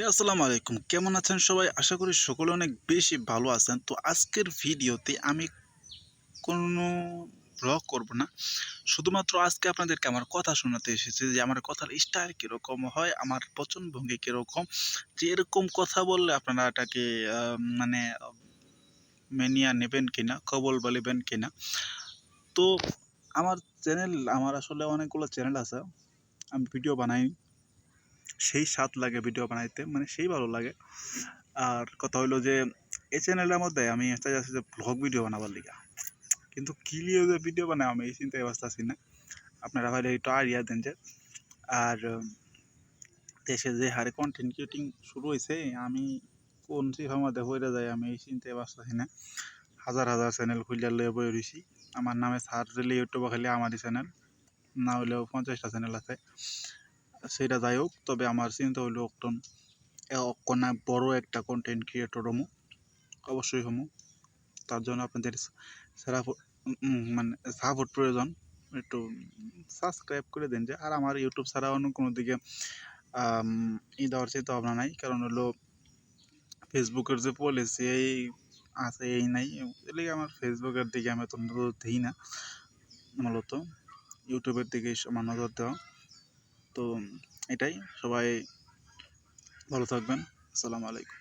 আসসালামু আলাইকুম। কেমন আছেন সবাই? আশা করি সকলে অনেক বেশি ভালো আছেন। তো আজকের ভিডিওতে আমি কোনো ব্লগ করব না। শুধুমাত্র আজকে আপনাদেরকে আমার কথা শোনাতে এসেছি যে আমার কথার স্টাইল কিরকম হয়, আমার বচনভঙ্গি কিরকম, যে এরকম কথা বললে আপনারা এটাকে মানে মেনিয়া নেবেন কিনা, কবুল বলিবেন কিনা। তো আমার আসলে অনেকগুলো চ্যানেল আছে। আমি ভিডিও বানাই। সেই স্বাদ লাগে ভিডিও বানাইতে, মানে সেই ভালো লাগে। আর কথা হইলো যে এই চ্যানেলটার মধ্যে আমি চাই আছি যে ব্লগ ভিডিও বানাবার লিগা, কিন্তু কি লিয়ে যে ভিডিও বানাই আমি এই চিন্তায় পারতাছি না। আপনারা ভাইলে একটু আইডিয়া দেন যে। আর দেশে যে হারে কন্টেন্ট ক্রিয়েটিং শুরু হয়েছে, আমি কোন সিফার মধ্যে হইরে যাই আমি এই চিন্তায় পারতাছি না। হাজার হাজার চ্যানেল খুলে লয়ে বই রইছি। আমার নামে সার্চ দিলে ইউটিউবে খালি আমারই চ্যানেল, না হইলেও 50টা চ্যানেল আছে। সেটা যাই হোক, তবে আমার চিন্তা হইলো কোন বড় একটা কন্টেন্ট ক্রিয়েটর হমু, অবশ্যই হমু। তার জন্য আপনাদের সারা মানে সাপোর্ট প্রয়োজন। একটু সাবস্ক্রাইব করে দেন যে। আর আমার ইউটিউব ছাড়া অন্য কোনো দিকে দেওয়ার চিন্তা ভাবনা নাই, কারণ হলো ফেসবুকের যে পলিসি এই আছে এই নাই, এদিকে আমার ফেসবুকের দিকে আমি অত নজর দিই না। মূলত ইউটিউবের দিকে আমার নজর দেওয়া। তো এটাই, সবাই ভালো থাকবেন। আসসালামু আলাইকুম।